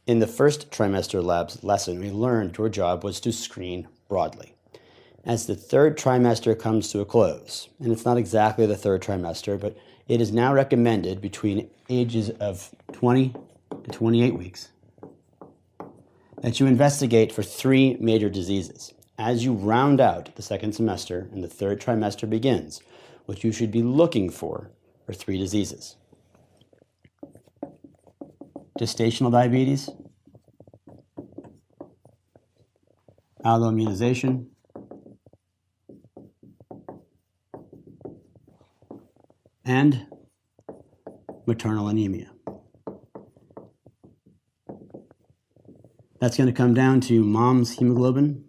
In the first Trimester Labs lesson, we learned your job was to screen broadly. As the third trimester comes to a close, and it's not exactly the third trimester, but it is now recommended between ages of 20 to 28 weeks that you investigate for 3 major diseases. As you round out the second semester and the third trimester begins, what you should be looking for are 3 diseases: gestational diabetes, alloimmunization, and maternal anemia. That's going to come down to mom's hemoglobin,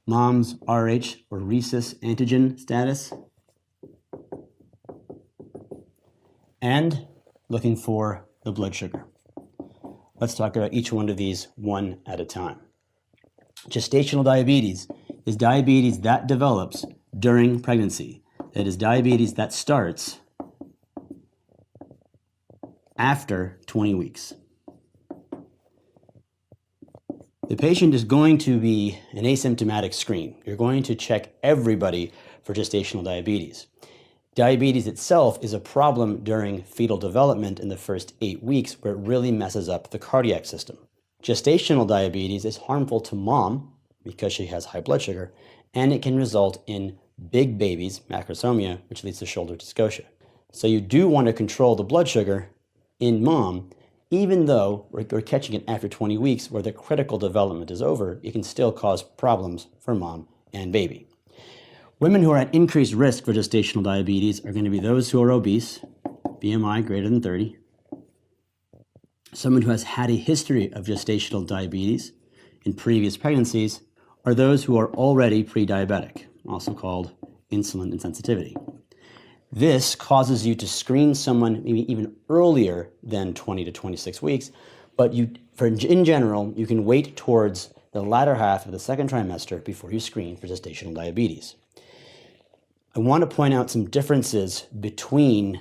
mom's Rh or rhesus antigen status, and looking for the blood sugar. Let's talk about each one of these one at a time. Gestational diabetes is diabetes that develops during pregnancy. It is diabetes that starts after 20 weeks. The patient is going to be an asymptomatic screen. You're going to check everybody for gestational diabetes. Diabetes itself is a problem during fetal development in the first 8 weeks, where it really messes up the cardiac system. Gestational diabetes is harmful to mom because she has high blood sugar, and it can result in big babies, macrosomia, which leads to shoulder dystocia. So you do want to control the blood sugar in mom, even though we're catching it after 20 weeks where the critical development is over. It can still cause problems for mom and baby. Women who are at increased risk for gestational diabetes are going to be those who are obese, BMI greater than 30, someone who has had a history of gestational diabetes in previous pregnancies, or those who are already pre-diabetic, also called insulin insensitivity. This causes you to screen someone maybe even earlier than 20 to 26 weeks, but in general, you can wait towards the latter half of the second trimester before you screen for gestational diabetes. I want to point out some differences between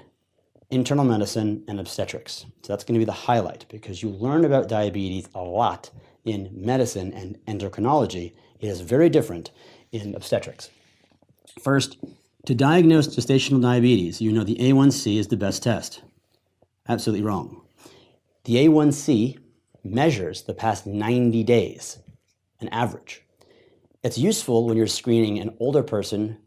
internal medicine and obstetrics. So that's going to be the highlight, because you learn about diabetes a lot in medicine and endocrinology. It is very different in obstetrics. First, to diagnose gestational diabetes, you know the A1C is the best test. Absolutely wrong. The A1C measures the past 90 days, an average. It's useful when you're screening an older person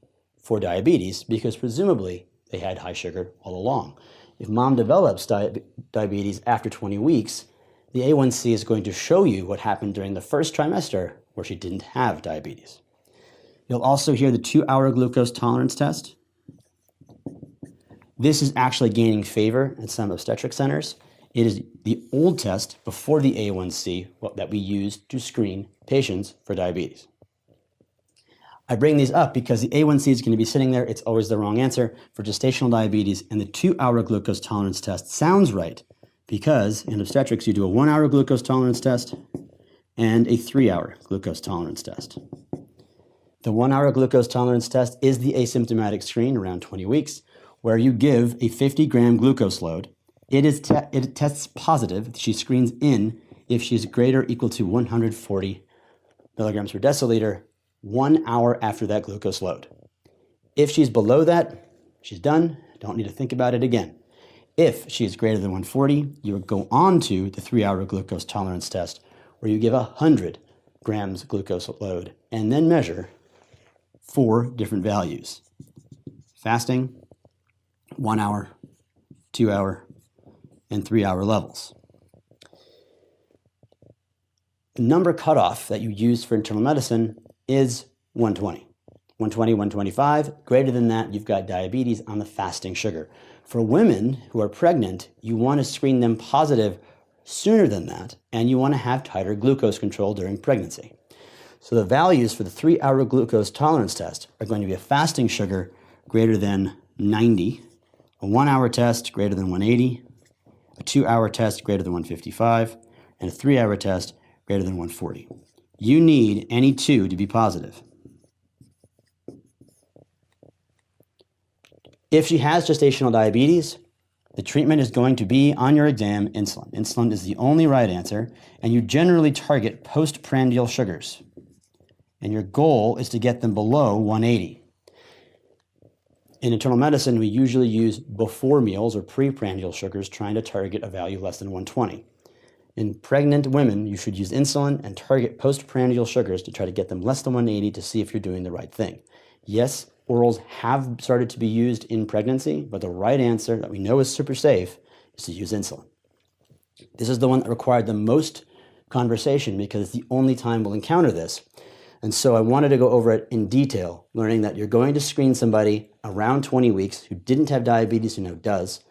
for diabetes because presumably they had high sugar all along. If mom develops diabetes after 20 weeks, the A1C is going to show you what happened during the first trimester where she didn't have diabetes. You'll also hear the 2-hour glucose tolerance test. This is actually gaining favor at some obstetric centers. It is the old test before the A1C that we use to screen patients for diabetes. I bring these up because the A1C is going to be sitting there. It's always the wrong answer for gestational diabetes, and the 2-hour glucose tolerance test sounds right because in obstetrics you do a 1-hour glucose tolerance test and a 3-hour glucose tolerance test. The 1-hour glucose tolerance test is the asymptomatic screen around 20 weeks, where you give a 50-gram glucose load. It tests positive. She screens in if she's greater or equal to 140 milligrams per deciliter 1 hour after that glucose load. If she's below that, she's done. Don't need to think about it again. If she's greater than 140, you go on to the 3-hour glucose tolerance test, where you give 100 grams glucose load and then measure 4 different values: fasting, 1 hour, 2 hour, and 3-hour levels. The number cutoff that you use for internal medicine is 120. 120, 125, greater than that, you've got diabetes on the fasting sugar. For women who are pregnant, you want to screen them positive sooner than that, and you want to have tighter glucose control during pregnancy. So the values for the 3-hour glucose tolerance test are going to be a fasting sugar greater than 90, a 1-hour test greater than 180, a 2-hour test greater than 155, and a 3-hour test greater than 140. You need any 2 to be positive. If she has gestational diabetes, The treatment is going to be, on your exam, insulin. Insulin is the only right answer, and you generally target postprandial sugars. And your goal is to get them below 180. In internal medicine, we usually use before meals or preprandial sugars, trying to target a value less than 120. In pregnant women, you should use insulin and target postprandial sugars to try to get them less than 180 to see if you're doing the right thing. Yes, orals have started to be used in pregnancy, but the right answer that we know is super safe is to use insulin. This is the one that required the most conversation because it's the only time we'll encounter this. And so I wanted to go over it in detail, learning that you're going to screen somebody around 20 weeks who didn't have diabetes, who now does,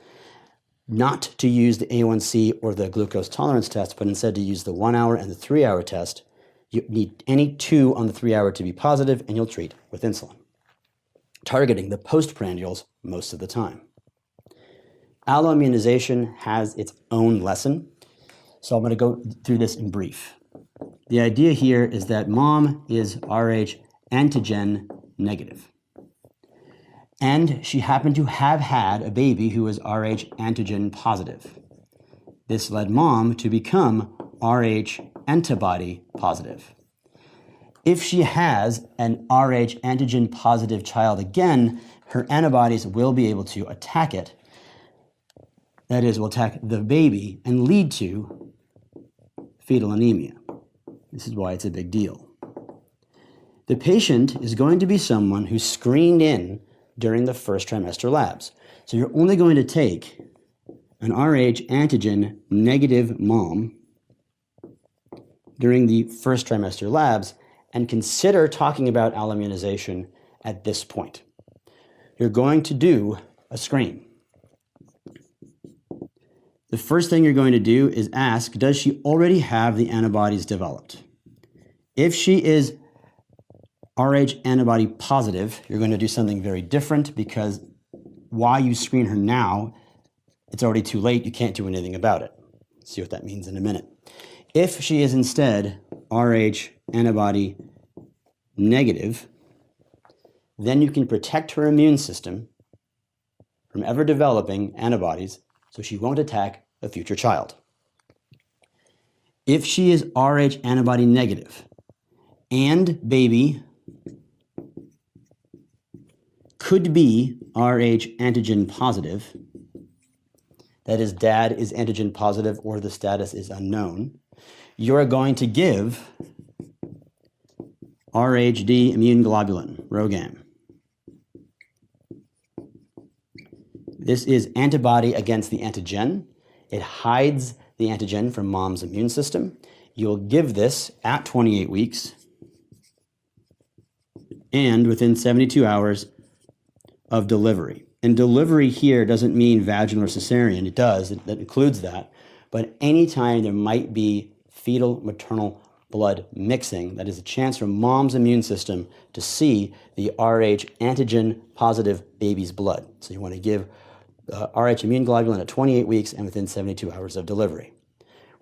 not to use the A1C or the glucose tolerance test, but instead to use the 1 hour and the 3 hour test. You need any 2 on the 3 hour to be positive, and you'll treat with insulin, targeting the postprandials most of the time. Alloimmunization has its own lesson, so I'm going to go through this in brief. The idea here is that mom is Rh antigen negative, and she happened to have had a baby who was Rh antigen positive. This led mom to become Rh antibody positive. If she has an Rh antigen positive child again, her antibodies will be able to attack it. That is, will attack the baby and lead to fetal anemia. This is why it's a big deal. The patient is going to be someone who's screened in during the first trimester labs. So you're only going to take an Rh antigen negative mom during the first trimester labs and consider talking about alloimmunization at this point. You're going to do a screen. The first thing you're going to do is ask, does she already have the antibodies developed? If she is Rh antibody positive, you're going to do something very different because while you screen her now, it's already too late. You can't do anything about it. See what that means in a minute. If she is instead Rh antibody negative, then you can protect her immune system from ever developing antibodies so she won't attack a future child. If she is Rh antibody negative and baby could be Rh antigen positive, that is, dad is antigen positive or the status is unknown, you're going to give RHD immune globulin, ROGAM. This is antibody against the antigen. It hides the antigen from mom's immune system. You'll give this at 28 weeks and within 72 hours of delivery. And delivery here doesn't mean vaginal or cesarean. It does, that includes that. But anytime there might be fetal maternal blood mixing, that is a chance for mom's immune system to see the Rh antigen positive baby's blood. So you want to give Rh immune globulin at 28 weeks and within 72 hours of delivery.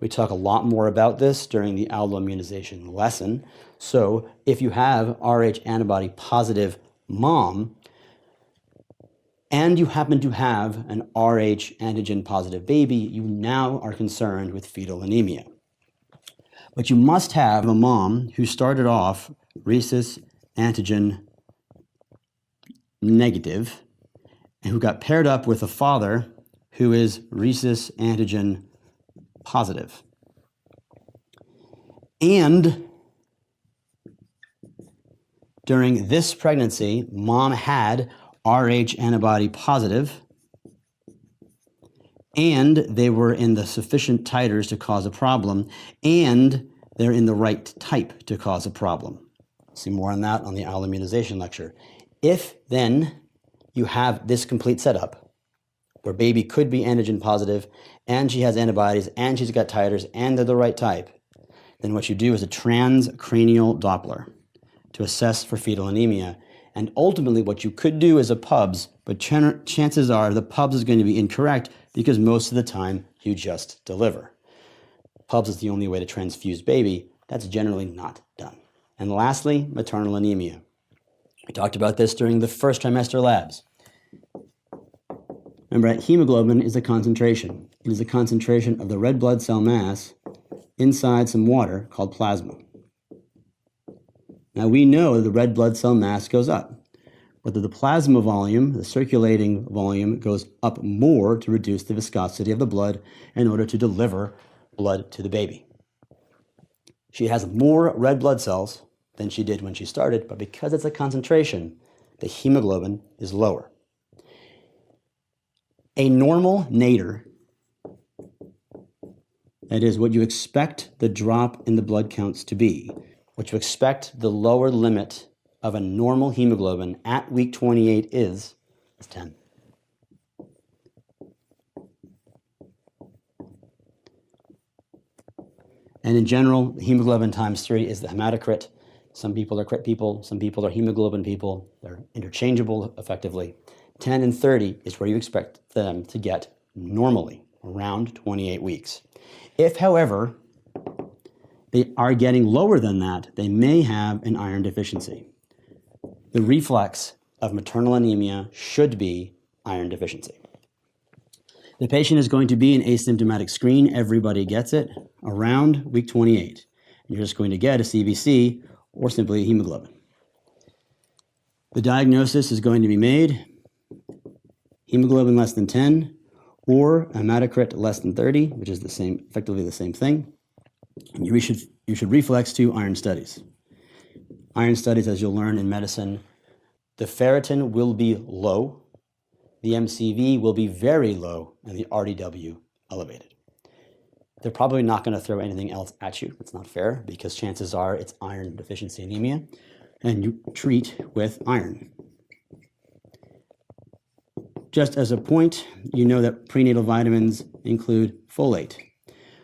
We talk a lot more about this during the alloimmunization lesson. So if you have Rh antibody positive mom and you happen to have an Rh antigen positive baby, you now are concerned with fetal anemia. But you must have a mom who started off rhesus antigen negative and who got paired up with a father who is rhesus antigen positive. And during this pregnancy, mom had Rh antibody positive, and they were in the sufficient titers to cause a problem, and they're in the right type to cause a problem. See more on that on the alloimmunization lecture. If then you have this complete setup, where baby could be antigen positive, and she has antibodies, and she's got titers, and they're the right type, then what you do is a transcranial Doppler to assess for fetal anemia. And ultimately, what you could do is a PUBS, but chances are the PUBS is going to be incorrect because most of the time you just deliver. PUBS is the only way to transfuse baby. That's generally not done. And lastly, maternal anemia. We talked about this during the first trimester labs. Remember that hemoglobin is a concentration. It is a concentration of the red blood cell mass inside some water called plasma. Now we know the red blood cell mass goes up, but the plasma volume, the circulating volume, goes up more to reduce the viscosity of the blood in order to deliver blood to the baby. She has more red blood cells than she did when she started, but because it's a concentration, the hemoglobin is lower. A normal nadir, that is what you expect the drop in the blood counts to be, what you expect the lower limit of a normal hemoglobin at week 28 is 10. And in general, hemoglobin times 3 is the hematocrit. Some people are crit people, some people are hemoglobin people. They're interchangeable effectively. 10 and 30 is where you expect them to get normally, around 28 weeks. If, however, they are getting lower than that, they may have an iron deficiency. The reflex of maternal anemia should be iron deficiency. The patient is going to be an asymptomatic screen. Everybody gets it around week 28. You're just going to get a CBC or simply a hemoglobin. The diagnosis is going to be made hemoglobin less than 10 or hematocrit less than 30, which is effectively the same thing. And you should reflex to iron studies. Iron studies, as you'll learn in medicine, the ferritin will be low, the MCV will be very low, and the RDW elevated. They're probably not going to throw anything else at you. It's not fair because chances are it's iron deficiency anemia, and you treat with iron. Just as a point, you know that prenatal vitamins include folate.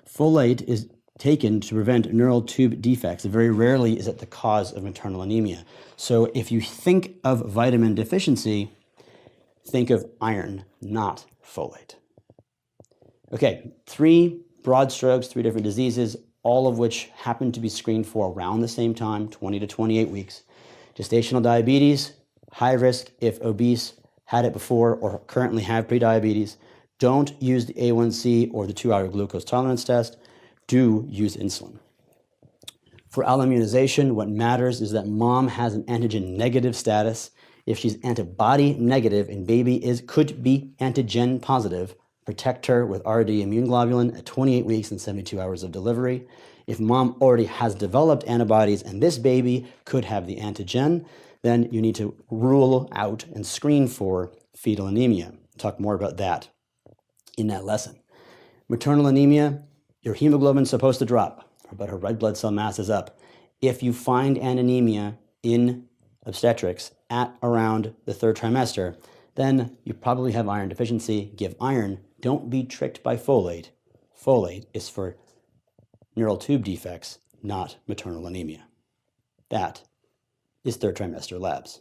Folate is taken to prevent neural tube defects. Very rarely is it the cause of maternal anemia. So if you think of vitamin deficiency, think of iron, not folate. Okay, 3 broad strokes, 3 different diseases, all of which happen to be screened for around the same time, 20 to 28 weeks. Gestational diabetes, high risk if obese, had it before, or currently have prediabetes. Don't use the A1C or the 2-hour glucose tolerance test. Do use insulin. For alloimmunization, what matters is that mom has an antigen negative status. If she's antibody negative and baby could be antigen positive, protect her with RD immune globulin at 28 weeks and 72 hours of delivery. If mom already has developed antibodies and this baby could have the antigen, then you need to rule out and screen for fetal anemia. Talk more about that in that lesson. Maternal anemia, your hemoglobin is supposed to drop, but her red blood cell mass is up. If you find an anemia in obstetrics at around the 3rd trimester, then you probably have iron deficiency. Give iron. Don't be tricked by folate. Folate is for neural tube defects, not maternal anemia. That is 3rd Trimester Labs.